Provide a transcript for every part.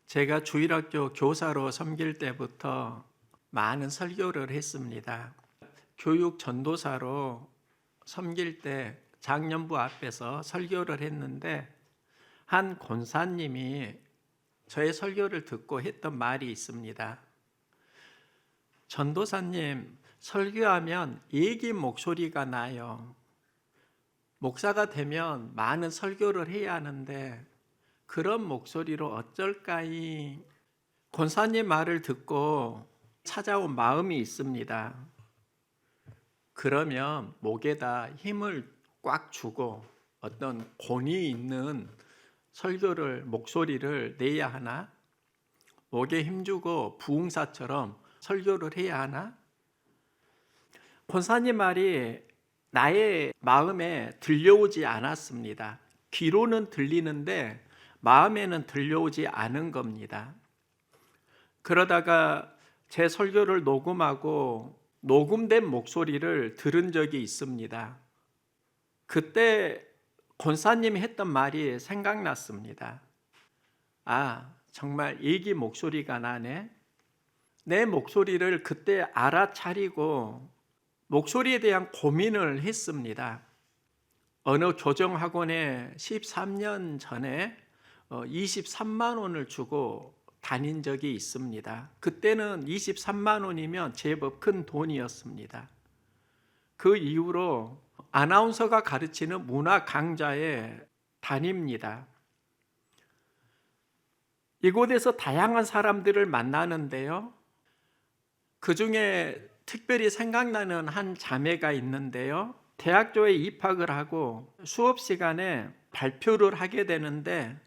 제가 주일학교 교사로 섬길 때부터 많은 설교를 했습니다. 교육 전도사로 섬길 때 장년부 앞에서 설교를 했는데 한 권사님이 저의 설교를 듣고 했던 말이 있습니다. 전도사님, 설교하면 얘기 목소리가 나요. 목사가 되면 많은 설교를 해야 하는데 그런 목소리로 어쩔까이? 권사님 말을 듣고 찾아온 마음이 있습니다. 그러면 목에다 힘을 꽉 주고 어떤 권위 있는 설교를, 목소리를 내야 하나? 목에 힘주고 부흥사처럼 설교를 해야 하나? 권사님 말이 나의 마음에 들려오지 않았습니다. 귀로는 들리는데 마음에는 들려오지 않은 겁니다. 그러다가 제 설교를 녹음하고 녹음된 목소리를 들은 적이 있습니다. 그때 권사님이 했던 말이 생각났습니다. 아, 정말 얘기 목소리가 나네. 내 목소리를 그때 알아차리고 목소리에 대한 고민을 했습니다. 어느 교정학원에 13년 전에 23만 원을 주고 다닌 적이 있습니다. 그때는 23만 원이면 제법 큰 돈이었습니다. 그 이후로 아나운서가 가르치는 문화 강좌에 다닙니다. 이곳에서 다양한 사람들을 만나는데요. 그 중에 특별히 생각나는 한 자매가 있는데요. 대학교에 입학을 하고 수업 시간에 발표를 하게 되는데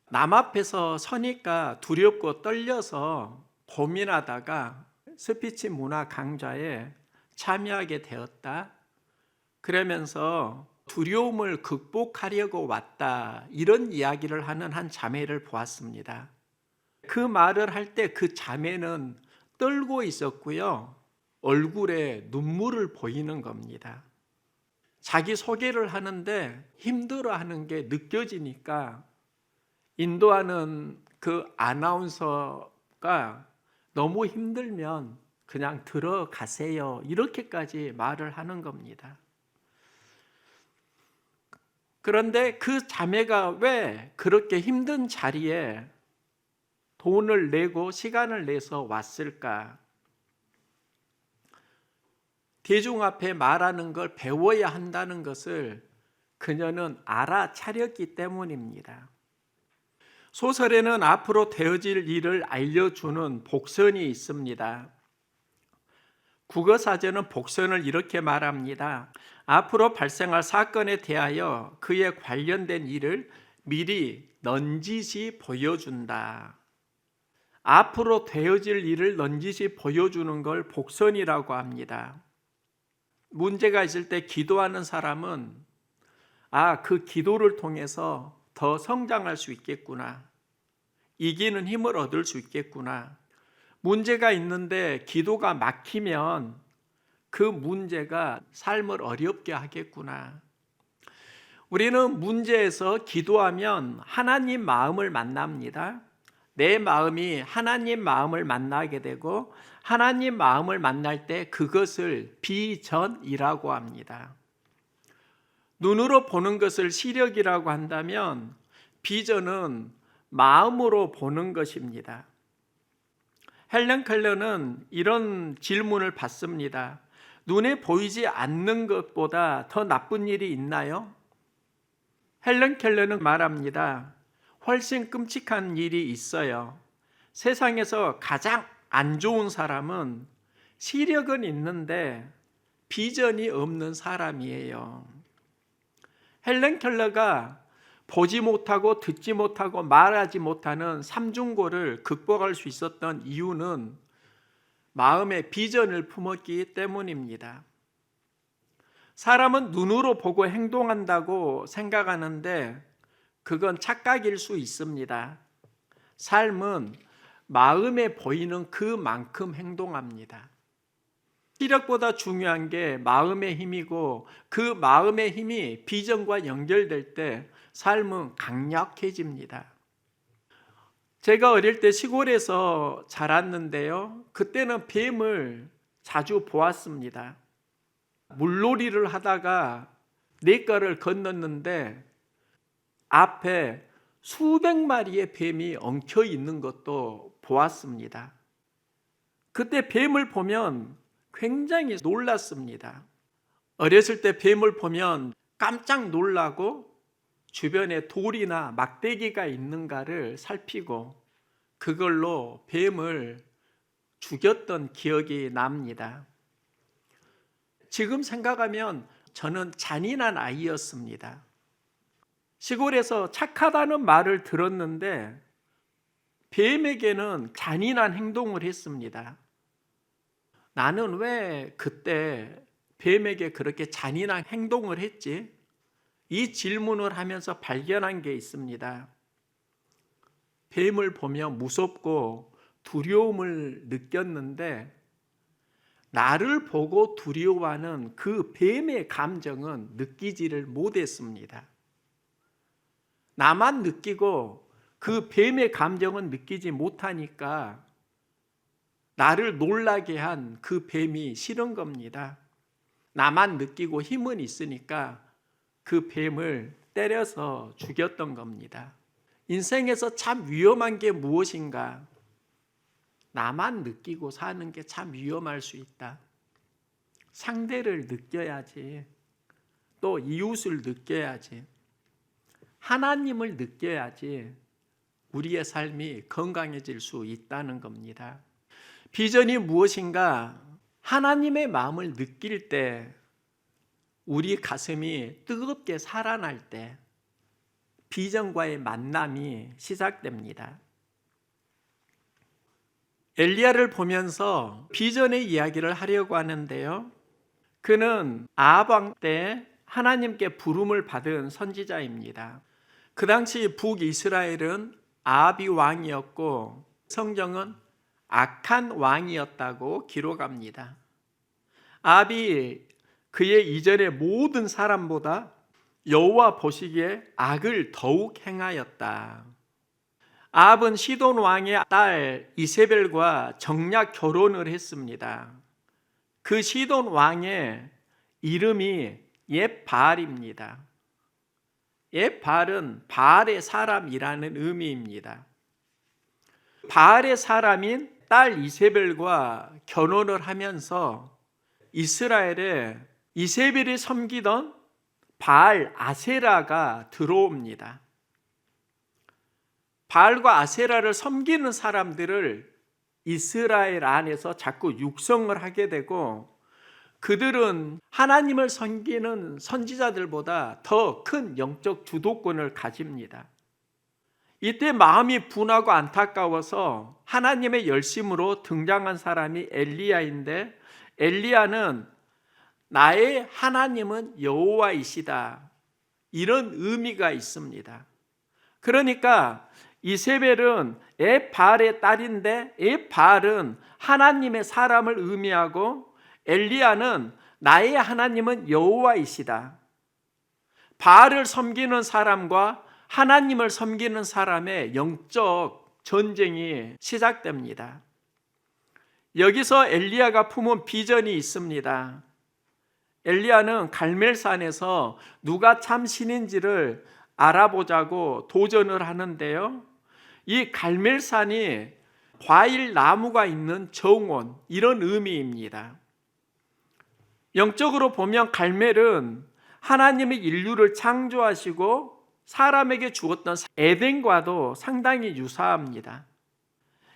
남 앞에서 서니까 두렵고 떨려서 고민하다가 스피치 문화 강좌에 참여하게 되었다. 그러면서 두려움을 극복하려고 왔다. 이런 이야기를 하는 한 자매를 보았습니다. 그 말을 할 때 그 자매는 떨고 있었고요. 얼굴에 눈물을 보이는 겁니다. 자기 소개를 하는데 힘들어하는 게 느껴지니까 인도하는 그 아나운서가 너무 힘들면 그냥 들어가세요. 이렇게까지 말을 하는 겁니다. 그런데 그 자매가 왜 그렇게 힘든 자리에 돈을 내고 시간을 내서 왔을까? 대중 앞에 말하는 걸 배워야 한다는 것을 그녀는 알아차렸기 때문입니다. 소설에는 앞으로 되어질 일을 알려주는 복선이 있습니다. 국어사전은 복선을 이렇게 말합니다. 앞으로 발생할 사건에 대하여 그에 관련된 일을 미리 넌지시 보여준다. 앞으로 되어질 일을 넌지시 보여주는 걸 복선이라고 합니다. 문제가 있을 때 기도하는 사람은 그 기도를 통해서 더 성장할 수 있겠구나. 이기는 힘을 얻을 수 있겠구나. 문제가 있는데 기도가 막히면 그 문제가 삶을 어렵게 하겠구나. 우리는 문제에서 기도하면 하나님 마음을 만납니다. 내 마음이 하나님 마음을 만나게 되고 하나님 마음을 만날 때 그것을 비전이라고 합니다. 눈으로 보는 것을 시력이라고 한다면 비전은 마음으로 보는 것입니다. 헬렌 켈러는 이런 질문을 받습니다. 눈에 보이지 않는 것보다 더 나쁜 일이 있나요? 헬렌 켈러는 말합니다. 훨씬 끔찍한 일이 있어요. 세상에서 가장 안 좋은 사람은 시력은 있는데 비전이 없는 사람이에요. 헬렌 켈러가 보지 못하고 듣지 못하고 말하지 못하는 삼중고를 극복할 수 있었던 이유는 마음에 비전을 품었기 때문입니다. 사람은 눈으로 보고 행동한다고 생각하는데 그건 착각일 수 있습니다. 삶은 마음에 보이는 그만큼 행동합니다. 시력보다 중요한 게 마음의 힘이고 그 마음의 힘이 비전과 연결될 때 삶은 강력해집니다. 제가 어릴 때 시골에서 자랐는데요. 그때는 뱀을 자주 보았습니다. 물놀이를 하다가 냇가를 건넜는데 앞에 수백 마리의 뱀이 엉켜 있는 것도 보았습니다. 그때 뱀을 보면 굉장히 놀랐습니다. 어렸을 때 뱀을 보면 깜짝 놀라고 주변에 돌이나 막대기가 있는가를 살피고 그걸로 뱀을 죽였던 기억이 납니다. 지금 생각하면 저는 잔인한 아이였습니다. 시골에서 착하다는 말을 들었는데 뱀에게는 잔인한 행동을 했습니다. 나는 왜 그때 뱀에게 그렇게 잔인한 행동을 했지? 이 질문을 하면서 발견한 게 있습니다. 뱀을 보며 무섭고 두려움을 느꼈는데 나를 보고 두려워하는 그 뱀의 감정은 느끼지를 못했습니다. 나만 느끼고 그 뱀의 감정은 느끼지 못하니까 나를 놀라게 한 그 뱀이 싫은 겁니다. 나만 느끼고 힘은 있으니까 그 뱀을 때려서 죽였던 겁니다. 인생에서 참 위험한 게 무엇인가? 나만 느끼고 사는 게 참 위험할 수 있다. 상대를 느껴야지. 또 이웃을 느껴야지. 하나님을 느껴야지 우리의 삶이 건강해질 수 있다는 겁니다. 비전이 무엇인가? 하나님의 마음을 느낄 때 우리 가슴이 뜨겁게 살아날 때 비전과의 만남이 시작됩니다. 엘리야를 보면서 비전의 이야기를 하려고 하는데요. 그는 아합 왕 때 하나님께 부름을 받은 선지자입니다. 그 당시 북이스라엘은 아합이 왕이었고 성경은 악한 왕이었다고 기록합니다. 아합이 그의 이전의 모든 사람보다 여호와 보시기에 악을 더욱 행하였다. 아합은 시돈 왕의 딸 이세벨과 정략 결혼을 했습니다. 그 시돈 왕의 이름이 옙바알입니다. 옙바알은 바알의 사람이라는 의미입니다. 바알의 사람인 딸 이세벨과 결혼을 하면서 이스라엘에 이세벨이 섬기던 바알 아세라가 들어옵니다. 바알과 아세라를 섬기는 사람들을 이스라엘 안에서 자꾸 육성을 하게 되고 그들은 하나님을 섬기는 선지자들보다 더 큰 영적 주도권을 가집니다. 이때 마음이 분하고 안타까워서 하나님의 열심으로 등장한 사람이 엘리야인데 엘리야는 나의 하나님은 여호와이시다. 이런 의미가 있습니다. 그러니까 이세벨은 옙바알의 딸인데 옙바알은 하나님의 사람을 의미하고 엘리야는 나의 하나님은 여호와이시다. 바알을 섬기는 사람과 하나님을 섬기는 사람의 영적 전쟁이 시작됩니다. 여기서 엘리야가 품은 비전이 있습니다. 엘리야는 갈멜산에서 누가 참 신인지를 알아보자고 도전을 하는데요. 이 갈멜산이 과일 나무가 있는 정원 이런 의미입니다. 영적으로 보면 갈멜은 하나님이 인류를 창조하시고 사람에게 주었던 에덴과도 상당히 유사합니다.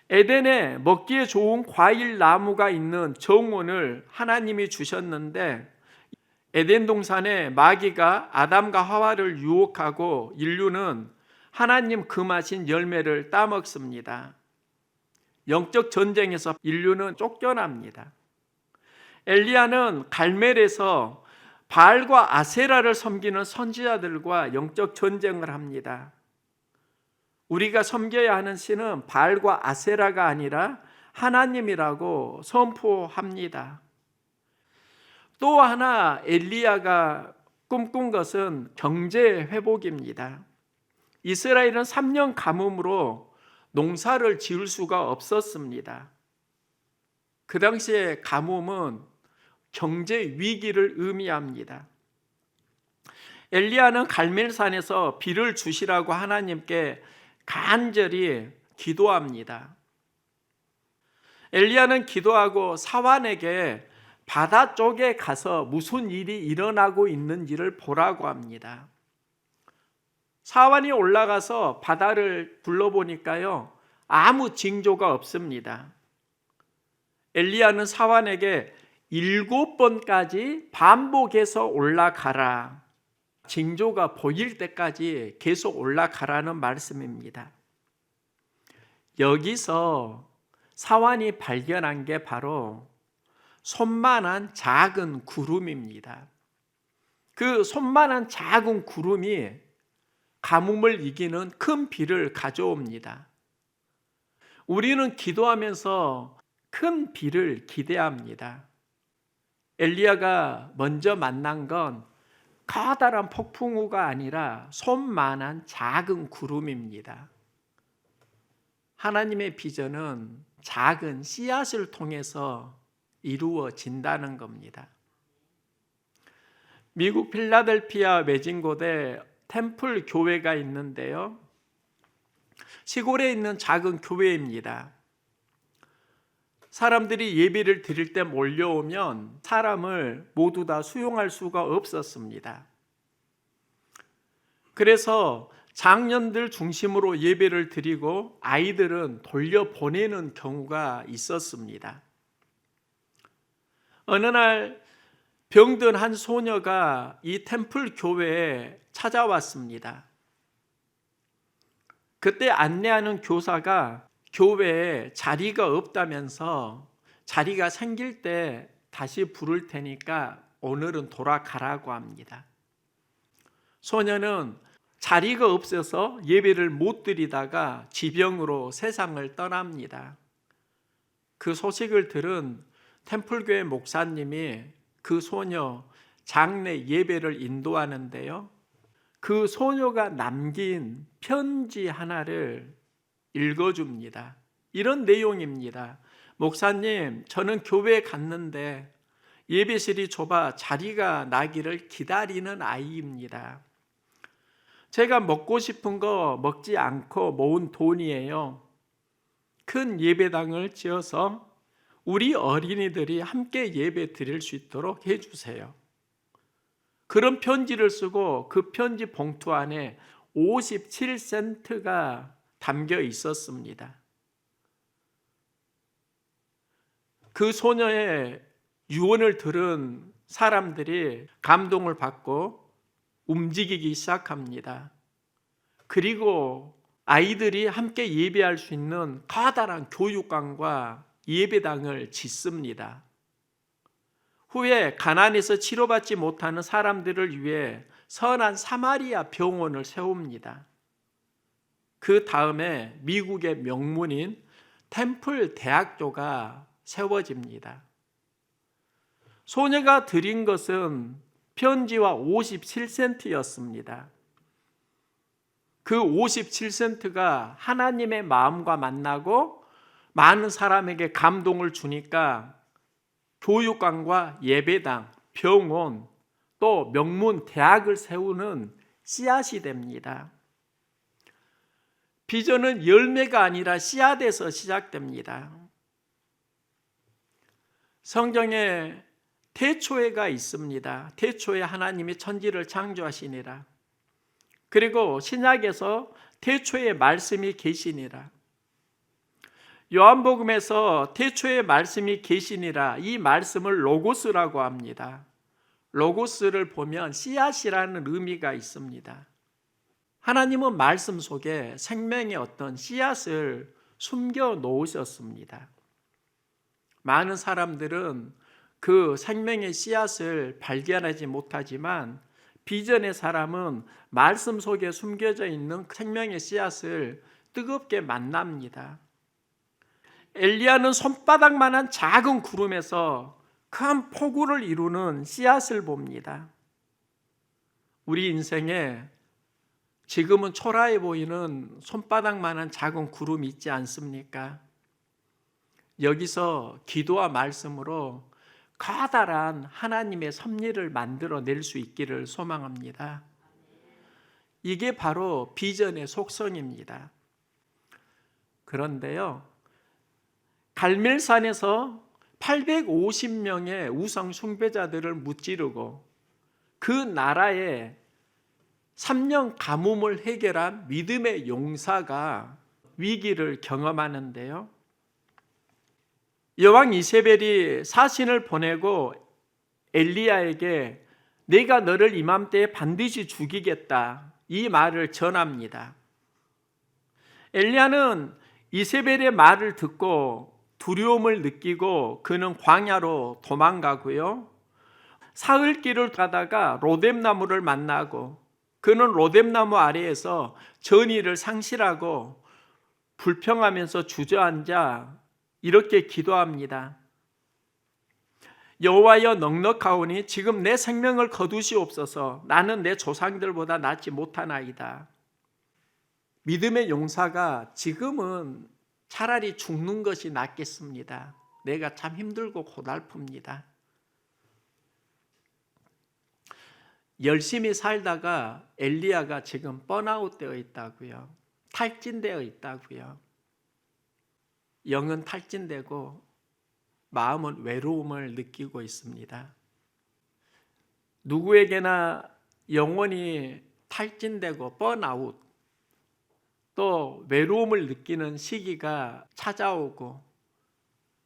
에덴에 먹기에 좋은 과일 나무가 있는 정원을 하나님이 주셨는데 에덴 동산에 마귀가 아담과 하와를 유혹하고 인류는 하나님 금하신 열매를 따먹습니다. 영적 전쟁에서 인류는 쫓겨납니다. 엘리야는 갈멜에서 바알과 아세라를 섬기는 선지자들과 영적 전쟁을 합니다. 우리가 섬겨야 하는 신은 바알과 아세라가 아니라 하나님이라고 선포합니다. 또 하나 엘리야가 꿈꾼 것은 경제 회복입니다. 이스라엘은 3년 가뭄으로 농사를 지을 수가 없었습니다. 그 당시에 가뭄은 경제 위기를 의미합니다. 엘리야는 갈멜산에서 비를 주시라고 하나님께 간절히 기도합니다. 엘리야는 기도하고 사환에게 바다 쪽에 가서 무슨 일이 일어나고 있는지를 보라고 합니다. 사환이 올라가서 바다를 둘러보니까요, 아무 징조가 없습니다. 엘리야는 사환에게 7번까지 반복해서 올라가라, 징조가 보일 때까지 계속 올라가라는 말씀입니다. 여기서 사환이 발견한 게 바로 손만한 작은 구름입니다. 그 손만한 작은 구름이 가뭄을 이기는 큰 비를 가져옵니다. 우리는 기도하면서 큰 비를 기대합니다. 엘리야가 먼저 만난 건 커다란 폭풍우가 아니라 손만한 작은 구름입니다. 하나님의 비전은 작은 씨앗을 통해서 이루어진다는 겁니다. 미국 필라델피아 외진곳에 템플 교회가 있는데요, 시골에 있는 작은 교회입니다. 사람들이 예배를 드릴 때 몰려오면 사람을 모두 다 수용할 수가 없었습니다. 그래서 장년들 중심으로 예배를 드리고 아이들은 돌려보내는 경우가 있었습니다. 어느 날 병든 한 소녀가 이 템플 교회에 찾아왔습니다. 그때 안내하는 교사가 교회에 자리가 없다면서 자리가 생길 때 다시 부를 테니까 오늘은 돌아가라고 합니다. 소녀는 자리가 없어서 예배를 못 드리다가 지병으로 세상을 떠납니다. 그 소식을 들은 템플교회 목사님이 그 소녀 장례 예배를 인도하는데요, 그 소녀가 남긴 편지 하나를 읽어줍니다. 이런 내용입니다. 목사님, 저는 교회에 갔는데 예배실이 좁아 자리가 나기를 기다리는 아이입니다. 제가 먹고 싶은 거 먹지 않고 모은 돈이에요. 큰 예배당을 지어서 우리 어린이들이 함께 예배 드릴 수 있도록 해주세요. 그런 편지를 쓰고 그 편지 봉투 안에 57센트가 담겨 있었습니다. 그 소녀의 유언을 들은 사람들이 감동을 받고 움직이기 시작합니다. 그리고 아이들이 함께 예배할 수 있는 커다란 교육관과 예배당을 짓습니다. 후에 가나안에서 치료받지 못하는 사람들을 위해 선한 사마리아 병원을 세웁니다. 그 다음에 미국의 명문인 템플 대학교가 세워집니다. 소녀가 드린 것은 편지와 57센트였습니다. 그 57센트가 하나님의 마음과 만나고 많은 사람에게 감동을 주니까 교육관과 예배당, 병원, 또 명문 대학을 세우는 씨앗이 됩니다. 비전은 열매가 아니라 씨앗에서 시작됩니다. 성경에 태초에가 있습니다. 태초에 하나님이 천지를 창조하시니라. 그리고 신약에서 태초에 말씀이 계시니라. 요한복음에서 태초에 말씀이 계시니라, 이 말씀을 로고스라고 합니다. 로고스를 보면 씨앗이라는 의미가 있습니다. 하나님은 말씀 속에 생명의 어떤 씨앗을 숨겨 놓으셨습니다. 많은 사람들은 그 생명의 씨앗을 발견하지 못하지만 비전의 사람은 말씀 속에 숨겨져 있는 생명의 씨앗을 뜨겁게 만납니다. 엘리야는 손바닥만한 작은 구름에서 큰 폭우를 이루는 씨앗을 봅니다. 우리 인생에 지금은 초라해 보이는 손바닥만한 작은 구름이 있지 않습니까? 여기서 기도와 말씀으로 커다란 하나님의 섭리를 만들어낼 수 있기를 소망합니다. 이게 바로 비전의 속성입니다. 그런데요, 갈멜산에서 850명의 우상 숭배자들을 무찌르고 그 나라의 3년 가뭄을 해결한 믿음의 용사가 위기를 경험하는데요, 여왕 이세벨이 사신을 보내고 엘리야에게 내가 너를 이맘때에 반드시 죽이겠다, 이 말을 전합니다. 엘리야는 이세벨의 말을 듣고 두려움을 느끼고 그는 광야로 도망가고요, 사흘길을 가다가 로뎀나무를 만나고 그는 로뎀나무 아래에서 전의를 상실하고 불평하면서 주저앉아 이렇게 기도합니다. 여호와여, 넉넉하오니 지금 내 생명을 거두시옵소서. 나는 내 조상들보다 낫지 못하나이다. 믿음의 용사가 지금은 차라리 죽는 것이 낫겠습니다. 내가 참 힘들고 고달픕니다. 열심히 살다가 엘리야가 지금 번아웃 되어 있다고요. 탈진되어 있다고요. 영은 탈진되고 마음은 외로움을 느끼고 있습니다. 누구에게나 영혼이 탈진되고 번아웃, 또 외로움을 느끼는 시기가 찾아오고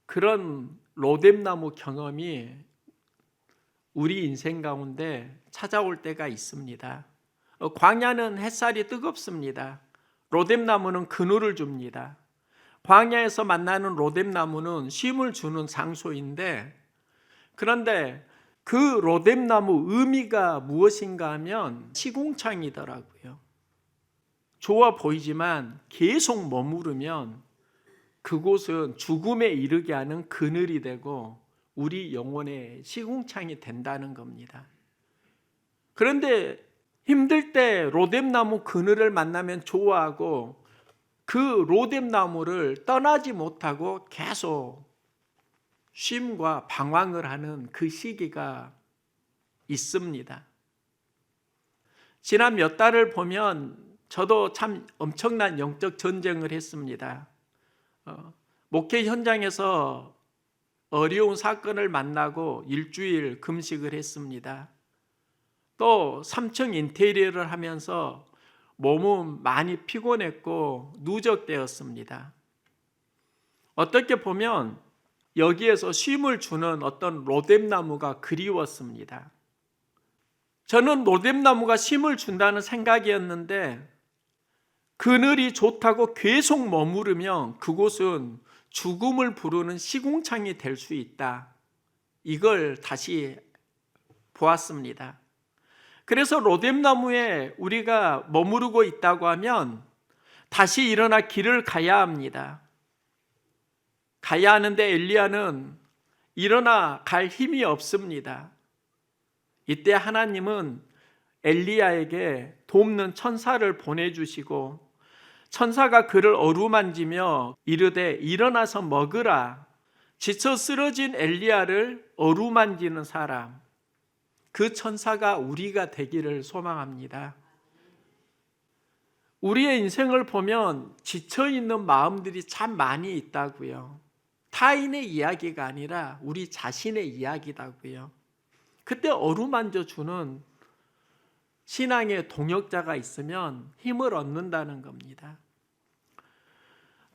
그런 로뎀나무 경험이 우리 인생 가운데 찾아올 때가 있습니다. 광야는 햇살이 뜨겁습니다. 로뎀나무는 그늘을 줍니다. 광야에서 만나는 로뎀나무는 쉼을 주는 장소인데, 그런데 그 로뎀나무 의미가 무엇인가 하면 시궁창이더라고요. 좋아 보이지만 계속 머무르면 그곳은 죽음에 이르게 하는 그늘이 되고 우리 영혼의 시궁창이 된다는 겁니다. 그런데 힘들 때 로뎀나무 그늘을 만나면 좋아하고 그 로뎀나무를 떠나지 못하고 계속 쉼과 방황을 하는 그 시기가 있습니다. 지난 몇 달을 보면 저도 참 엄청난 영적 전쟁을 했습니다. 목회 현장에서 어려운 사건을 만나고 일주일 금식을 했습니다. 또 3층 인테리어를 하면서 몸은 많이 피곤했고 누적되었습니다. 어떻게 보면 여기에서 쉼을 주는 어떤 로뎀나무가 그리웠습니다. 저는 로뎀나무가 쉼을 준다는 생각이었는데 그늘이 좋다고 계속 머무르면 그곳은 죽음을 부르는 시궁창이 될 수 있다. 이걸 다시 보았습니다. 그래서 로뎀나무에 우리가 머무르고 있다고 하면 다시 일어나 길을 가야 합니다. 가야 하는데 엘리야는 일어나 갈 힘이 없습니다. 이때 하나님은 엘리야에게 돕는 천사를 보내주시고 천사가 그를 어루만지며 이르되 일어나서 먹으라. 지쳐 쓰러진 엘리야를 어루만지는 사람, 그 천사가 우리가 되기를 소망합니다. 우리의 인생을 보면 지쳐있는 마음들이 참 많이 있다고요. 타인의 이야기가 아니라 우리 자신의 이야기다고요. 그때 어루만져주는 신앙의 동역자가 있으면 힘을 얻는다는 겁니다.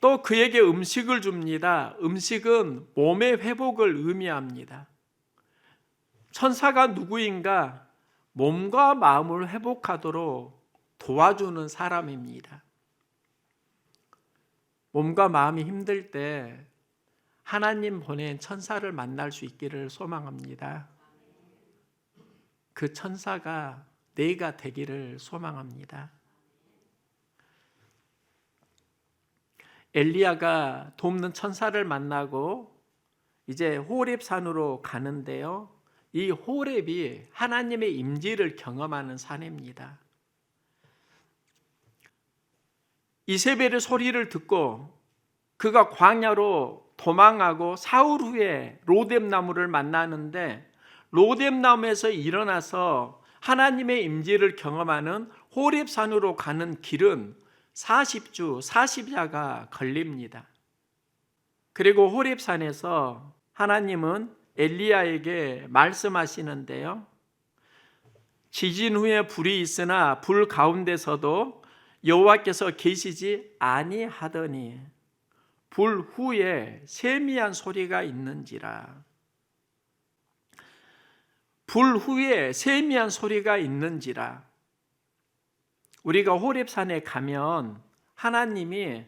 또 그에게 음식을 줍니다. 음식은 몸의 회복을 의미합니다. 천사가 누구인가? 몸과 마음을 회복하도록 도와주는 사람입니다. 몸과 마음이 힘들 때 하나님 보낸 천사를 만날 수 있기를 소망합니다. 그 천사가 내가 되기를 소망합니다. 엘리야가 돕는 천사를 만나고 이제 호렙산으로 가는데요. 이 호렙이 하나님의 임재를 경험하는 산입니다. 이세벨의 소리를 듣고 그가 광야로 도망하고 사흘 후에 로뎀나무를 만나는데, 로뎀나무에서 일어나서 하나님의 임재를 경험하는 호렙산으로 가는 길은 40주 40야가 걸립니다. 그리고 호렙산에서 하나님은 엘리야에게 말씀하시는데요, 지진 후에 불이 있으나 불 가운데서도 여호와께서 계시지 아니하더니 불 후에 세미한 소리가 있는지라. 불 후에 세미한 소리가 있는지라. 우리가 호렙산에 가면 하나님이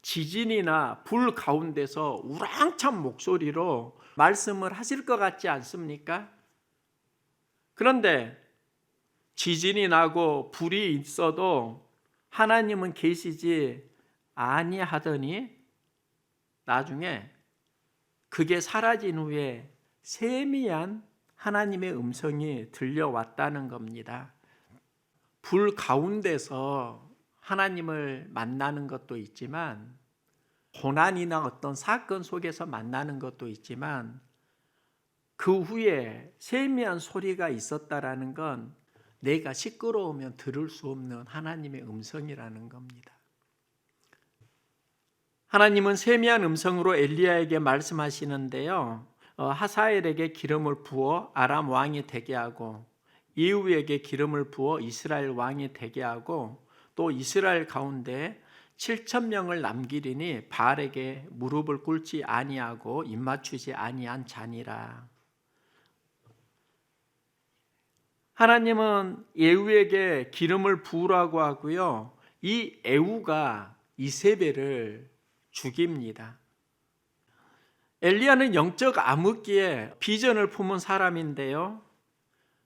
지진이나 불 가운데서 우렁찬 목소리로 말씀을 하실 것 같지 않습니까? 그런데 지진이 나고 불이 있어도 하나님은 계시지 아니하더니 나중에 그게 사라진 후에 세미한 하나님의 음성이 들려왔다는 겁니다. 불 가운데서 하나님을 만나는 것도 있지만, 고난이나 어떤 사건 속에서 만나는 것도 있지만, 그 후에 세미한 소리가 있었다라는 건 내가 시끄러우면 들을 수 없는 하나님의 음성이라는 겁니다. 하나님은 세미한 음성으로 엘리야에게 말씀하시는데요, 하사엘에게 기름을 부어 아람 왕이 되게 하고, 예후에게 기름을 부어 이스라엘 왕이 되게 하고, 또 이스라엘 가운데 7,000명을 남기리니 바알에게 무릎을 꿇지 아니하고 입맞추지 아니한 자니라. 하나님은 예후에게 기름을 부으라고 하고요, 이 예후가 이세벨을 죽입니다. 엘리야는 영적 암흑기에 비전을 품은 사람인데요,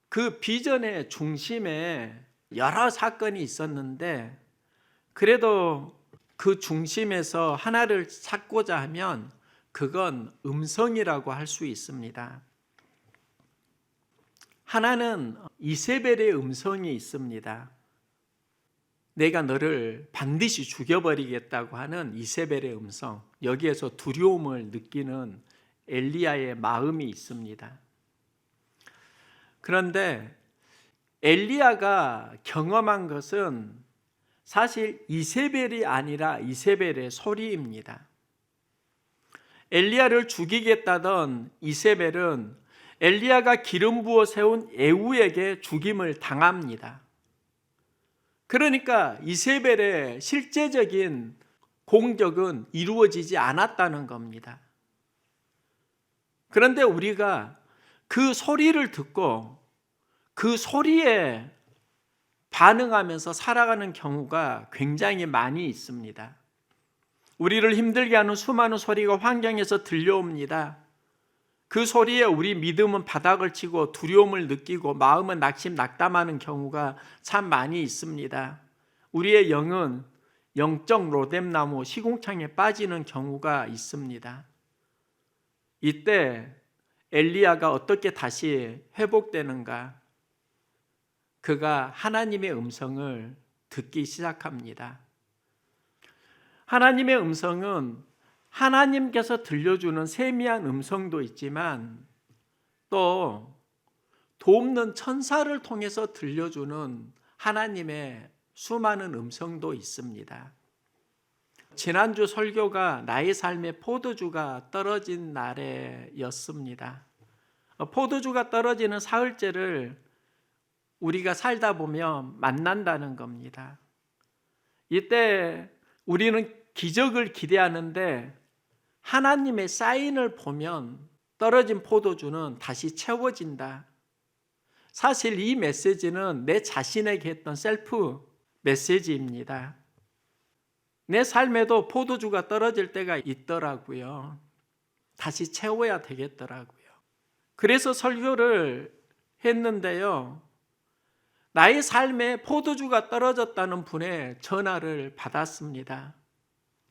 그 비전의 중심에 여러 사건이 있었는데, 그래도 그 중심에서 하나를 찾고자 하면 그건 음성이라고 할 수 있습니다. 하나는 이세벨의 음성이 있습니다. 내가 너를 반드시 죽여버리겠다고 하는 이세벨의 음성, 여기에서 두려움을 느끼는 엘리야의 마음이 있습니다. 그런데 엘리야가 경험한 것은 사실 이세벨이 아니라 이세벨의 소리입니다. 엘리야를 죽이겠다던 이세벨은 엘리야가 기름 부어 세운 예후에게 죽임을 당합니다. 그러니까 이세벨의 실제적인 공적은 이루어지지 않았다는 겁니다. 그런데 우리가 그 소리를 듣고 그 소리에 반응하면서 살아가는 경우가 굉장히 많이 있습니다. 우리를 힘들게 하는 수많은 소리가 환경에서 들려옵니다. 그 소리에 우리 믿음은 바닥을 치고 두려움을 느끼고 마음은 낙심낙담하는 경우가 참 많이 있습니다. 우리의 영은 영적 로뎀나무 시궁창에 빠지는 경우가 있습니다. 이때 엘리야가 어떻게 다시 회복되는가? 그가 하나님의 음성을 듣기 시작합니다. 하나님의 음성은 하나님께서 들려주는 세미한 음성도 있지만, 또 돕는 천사를 통해서 들려주는 하나님의 수많은 음성도 있습니다. 지난주 설교가 나의 삶의 포도주가 떨어진 날에였습니다. 포도주가 떨어지는 사흘째를 우리가 살다 보면 만난다는 겁니다. 이때 우리는 기적을 기대하는데 하나님의 사인을 보면 떨어진 포도주는 다시 채워진다. 사실 이 메시지는 내 자신에게 했던 셀프 메시지입니다. 내 삶에도 포도주가 떨어질 때가 있더라고요. 다시 채워야 되겠더라고요. 그래서 설교를 했는데요, 나의 삶에 포도주가 떨어졌다는 분의 전화를 받았습니다.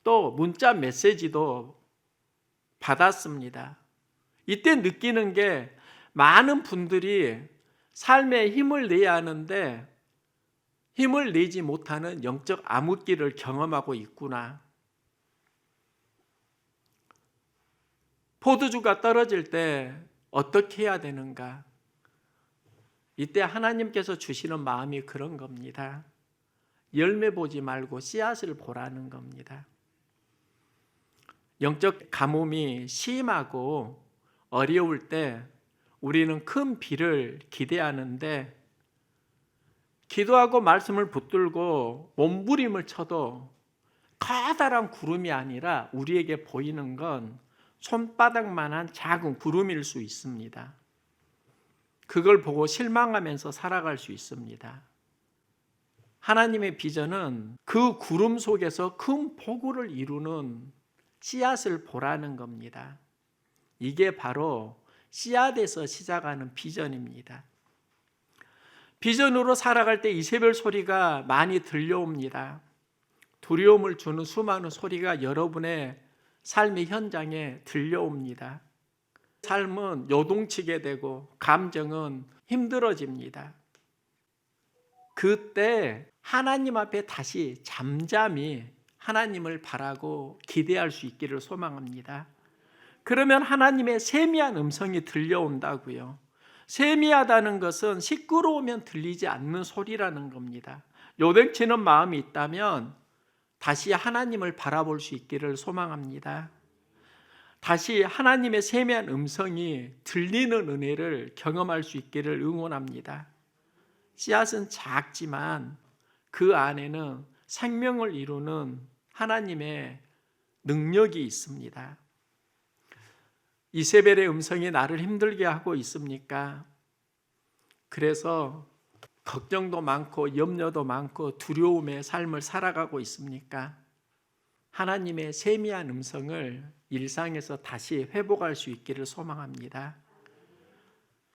또 문자 메시지도 받았습니다. 이때 느끼는 게 많은 분들이 삶에 힘을 내야 하는데 힘을 내지 못하는 영적 암흑기를 경험하고 있구나. 포도주가 떨어질 때 어떻게 해야 되는가? 이때 하나님께서 주시는 마음이 그런 겁니다. 열매 보지 말고 씨앗을 보라는 겁니다. 영적 가뭄이 심하고 어려울 때 우리는 큰 비를 기대하는데, 기도하고 말씀을 붙들고 몸부림을 쳐도 커다란 구름이 아니라 우리에게 보이는 건 손바닥만한 작은 구름일 수 있습니다. 그걸 보고 실망하면서 살아갈 수 있습니다. 하나님의 비전은 그 구름 속에서 큰 폭우를 이루는 씨앗을 보라는 겁니다. 이게 바로 씨앗에서 시작하는 비전입니다. 비전으로 살아갈 때 이세벨 소리가 많이 들려옵니다. 두려움을 주는 수많은 소리가 여러분의 삶의 현장에 들려옵니다. 삶은 요동치게 되고 감정은 힘들어집니다. 그때 하나님 앞에 다시 잠잠히 하나님을 바라고 기대할 수 있기를 소망합니다. 그러면 하나님의 세미한 음성이 들려온다고요. 세미하다는 것은 시끄러우면 들리지 않는 소리라는 겁니다. 요동치는 마음이 있다면 다시 하나님을 바라볼 수 있기를 소망합니다. 다시 하나님의 세미한 음성이 들리는 은혜를 경험할 수 있기를 응원합니다. 씨앗은 작지만 그 안에는 생명을 이루는 하나님의 능력이 있습니다. 이세벨의 음성이 나를 힘들게 하고 있습니까? 그래서 걱정도 많고 염려도 많고 두려움의 삶을 살아가고 있습니까? 하나님의 세미한 음성을 일상에서 다시 회복할 수 있기를 소망합니다.